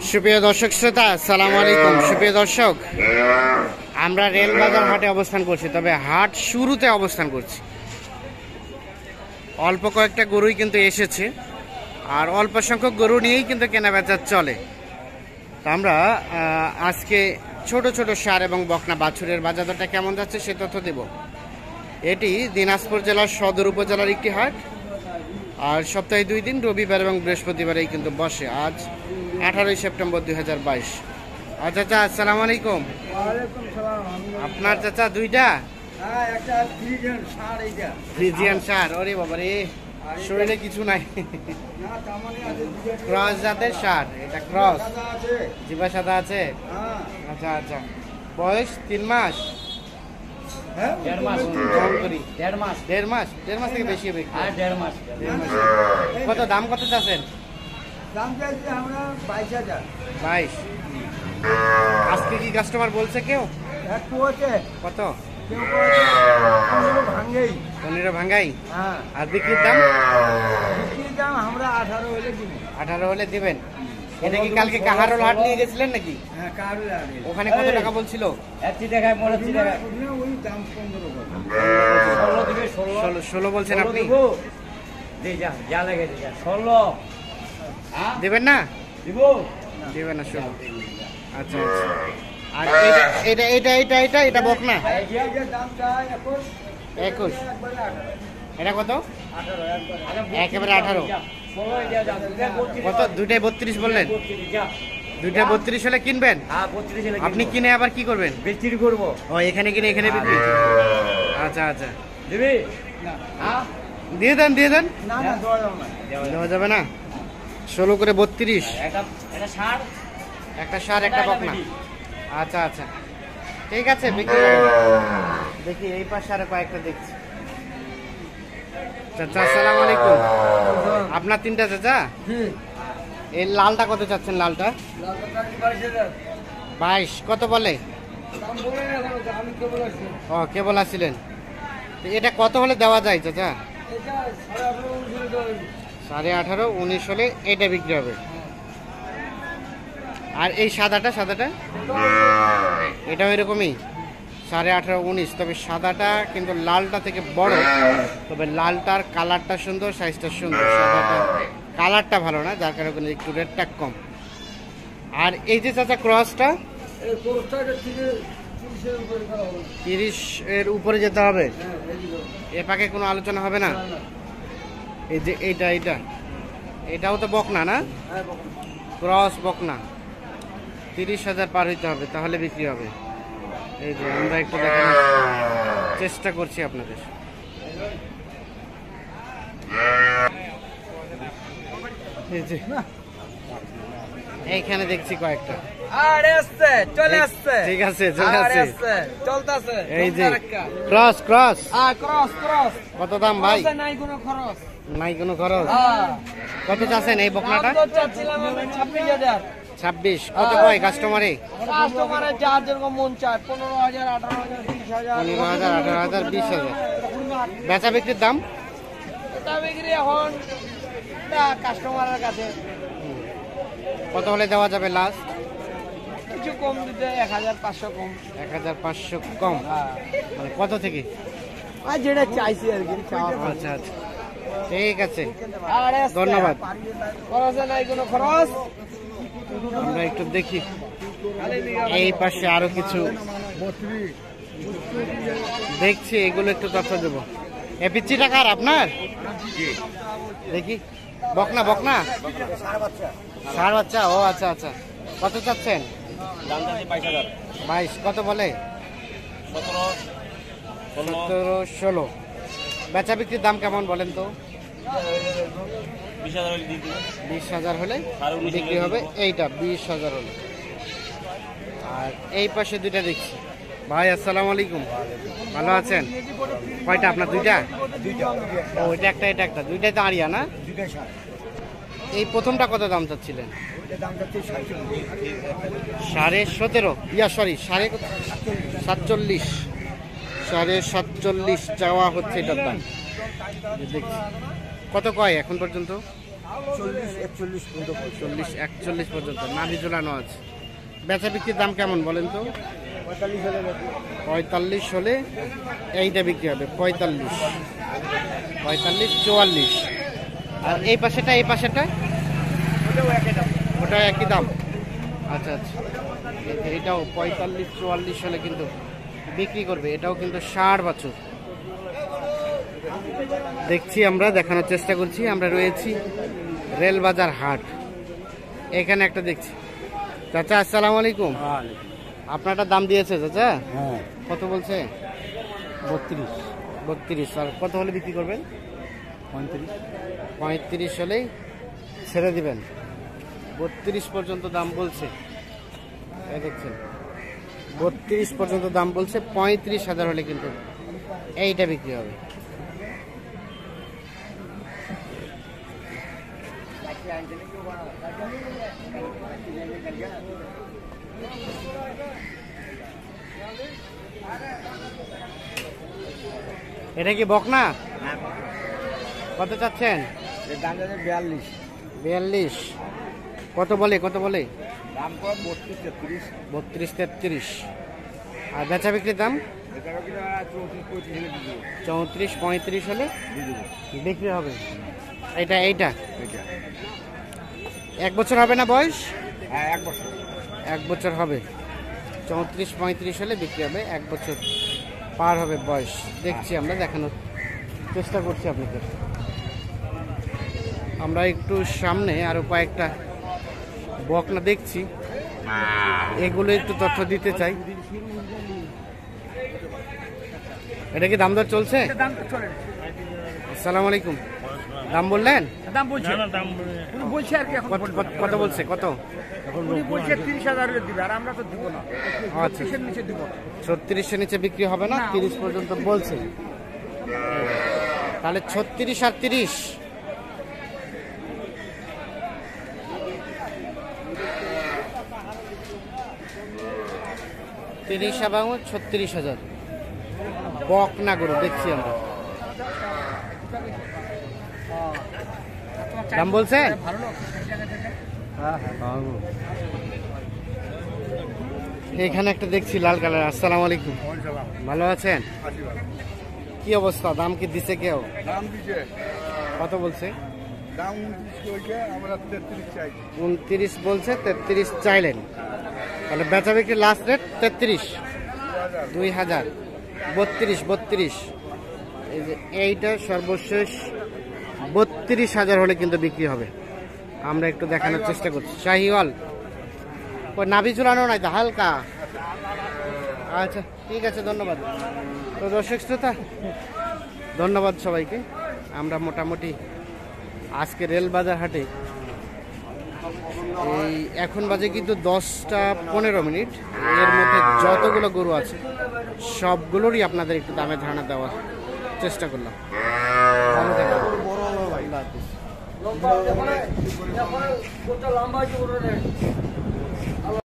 সুপ্রিয় দর্শক শ্রোতা, আসসালামু আলাইকুম। সুপ্রিয় দর্শক, আমরা রেলবাজার হাটে অবস্থান করছি, তবে হাট শুরুতে অবস্থান করছি। অল্প কয়েকটা গরুই কিন্তু এসেছে, আর অল্প সংখ্যক গরু নিয়েই কিন্তু কেনাবেচা চলে। তো আমরা আজকে ছোট ছোট ষাঁড় এবং বকনা বাছুরের বাজার দরটা কেমন যাচ্ছে সে তথ্য দেব। এটি দিনাজপুর জেলার সদর উপজেলার একটি হাট, আর সপ্তাহে 2 দিন, রবিবার এবং বৃহস্পতিবারেই কিন্তু বসে। আজ 18 সেপ্টেম্বর 2022। চাচা আসসালামু আলাইকুম। আপনার চাচা দুইটা ফ্রিজিয়ান ষাঁড়? ওরে বাবা রে, শরীরে কিছু নাই। ক্রস জাতের ষাঁড়, এটা ক্রস, জিবা সাদা আছে। আচ্ছা আচ্ছা, বয়স 3 মাস? দেড় মাস থেকে বেশি হবে। কত দাম, কত চাচ্ছেন? 22। আজকে কি কাস্টমার বলছে কেউ? কত? 15 ভাঙ্গাই। আর বিক্রির দাম? আমরা 18 হলে দিবেন। এটা কি কালকে কাহারোল হাট নিয়ে গেছিলেন নাকি? ওখানে কত টাকা বলছিল? 16 বলছেন আপনি? দেবেন না? দেবেন না 16। আচ্ছা আচ্ছা। আর এটা বকনা 21। এটা কত? একেবারে 18। কত? দুইটাই 32 বললেন? দুইটা 32 হলে কিনবেন? আপনি কিনে আবার কি করবেন? বিক্রি করবো। ও, এখানে কিনে এখানে বিক্রি। আচ্ছা আচ্ছা, দিবি? দিয়ে দেন। দেওয়া যাবে না? 16 করে 32। একটা ষাঁড়, একটা বকনা। আচ্ছা আচ্ছা, ঠিক আছে, বিক্রি করুন। দেখি এই পাশে আরো কয়েকটা দেখছি। চাচা আসসালামু আলাইকুম। আপনার 3টা চাচা? এই লালটা কত চাচ্ছেন? লালটা 22। কত বলে? ও, কেবল আসছিলেন। এটা কত হলে দেওয়া যায় চাচা? 18.5, 19 হলে এটা বিক্রি হবে। আর এই সাদাটা এটাও এরকমই 18.5, 19। তবে সাদাটা কিন্তু লালটা থেকে বড়, তবে লালটার কালারটা সুন্দর, সাইজটা সুন্দর। সাদাটা কালারটা ভালো না, যার কারণে একটু রেটটা কম। আর এই যে চাচা ক্রসটা, 30 এর উপরে যেতে হবে। এ পাকে কোনো আলোচনা হবে না? এই যে এটাও তো বকনা না? ক্রস বকনা, 30,000 পার হইতে হবে, তাহলে বিক্রি হবে। এই যে আমরা একটু দেখানোর চেষ্টা করছি আপনাদের। এই যে এইখানে দেখছি কয়েকটা। ঠিক আছে, চলতেছে। এই যে ক্রস কত দাম ভাই? নাই কোনো খরচ। কত চাচ্ছেন এই বকনাটা? 26। কত কয় কাস্টমারে? 15,000, 18,000, 20,000, 18,000, 20,000। বেচা বিক্রির দাম? এখন কাস্টমারের কাছে কত হলে দেওয়া যাবে লাস্ট? কিছু কম দিতে 1,500 কম। 1,500 কম? মানে কত থেকে? আর যেটা চাইছি আর কি। আচ্ছা আচ্ছা, ঠিক আছে, ধন্যবাদ। খরচ নাই কোনো খরচ। আমরা একটু দেখি এই পাশে আরো কিছু দেখছি, এগুলো একটু তথ্য দেবো। এ পিচ্চিটা কার? আপনার? দেখি, বকনা ষাঁড় বাচ্চা। ও আচ্ছা আচ্ছা, কত চাচ্ছেন? 22। কত বলে? 17, 16। বেচা বিক্রির দাম কেমন বলেন তো? 20,000 হলে বিক্রি হবে। এইটা 20,000 হলে। আর এই পাশে দুইটা দেখছি। ভাই আসসালামু আলাইকুম, ভালো আছেন? কয়টা আপনার? দুইটা? ও, এটা একটা, দুইটাই তো আড়িয়া না? এই প্রথমটা কত দাম চাচ্ছিলেন? 17.5। সরি, 47। 47.5 চাওয়া হচ্ছে এটার দাম। দেখছি কত কয় এখন পর্যন্ত? চল্লিশ 41 পর্যন্ত নাভি ঝুলানো আছে। বেচা বিক্রির দাম কেমন বলেন তো? 45 হলে এইটা বিক্রি হবে 45, 44। আর এই পাশেটা ওটা একই দাম। আচ্ছা আচ্ছা, এটাও 45-44 হলে কিন্তু বিক্রি করবে। এটাও কিন্তু ষাঁড় বাছুর। দেখছি, আমরা দেখানোর চেষ্টা করছি। আমরা রয়েছি রেলবাজার হাট। এখানে একটা দেখছি। চাচা আসসালামু আলাইকুম। আপনারটা দাম দিয়েছে চাচা? হ্যাঁ, কত বলছে? 32। আর কত হলে বিক্রি করবেন? 35। 35 হলেই ছেড়ে দিবেন। 32 পর্যন্ত দাম বলছে। এই দেখছেন, 32 পর্যন্ত দাম বলছে। 35,000 হলে কিন্তু এইটা বিক্রি হবে। এটা কি বকনা? কত চাচ্ছেন? দাম যাচ্ছে 42। কত বলে? দাম করে 32-33। 32-33। আর বেচা বিক্রির দাম 34-35 হলে বিক্রি হবে। এইটা 1 বছর হবে না বয়স? হ্যাঁ, 1 বছর। 1 বছর হবে। 34-35 হলে বিক্রি হবে। 1 বছর পার হবে বয়স। দেখছি, আমরা দেখানোর চেষ্টা করছি আপনাদের। আমরা একটু সামনে আরো কয়েকটা বকনা দেখছি, এগুলো একটু তথ্য দিতে চাই। এটা কি দাম দর চলছে? আসসালামু আলাইকুম। দাম বললেন? দাম বলছে আর কি এখন কত বলছে? কত? উনি বলছে 30,000 দিবে, আর আমরা তো দিব না। আচ্ছা, 30-এর নিচে দিব না। 36-এর নিচে বিক্রি হবে না, 30 পর্যন্ত বলছে। তাহলে 36 আর 30, এবং 36,000 বকনা গরু দেখছি আমরা। দাম বলছেন? এখানে একটা দেখছি লাল কালার। আসসালামু আলাইকুম, ভালো আছেন? কি অবস্থা? দাম কি দিছে কেউ? দাম দিছে, কত বলছে? দাম 29 কইছে, আমরা 33 চাই। 29 বলছে, 33 চাইলেন। তাহলে বেচা বিক্রি লাস্ট রেট 33, 2000, 32। এই যে এইটা সর্বশেষ 32,000 হলে কিন্তু বিক্রি হবে। আমরা একটু দেখানোর চেষ্টা করছি। শাহিওয়াল, ওই নাভি ঝুলানো নাই তো, হালকা। আচ্ছা ঠিক আছে, ধন্যবাদ। তো দর্শক শ্রোতা, ধন্যবাদ সবাইকে। আমরা মোটামুটি আজকে রেলবাজার হাটে এই এখন বাজে কিন্তু 10টা 15 মিনিট। এর মধ্যে যতগুলো গরু আছে সবগুলোরই আপনাদের একটু দামে ধারণা দেওয়ার চেষ্টা করলাম। ভালো থাকবেন। আল্লাহ হাফেজ।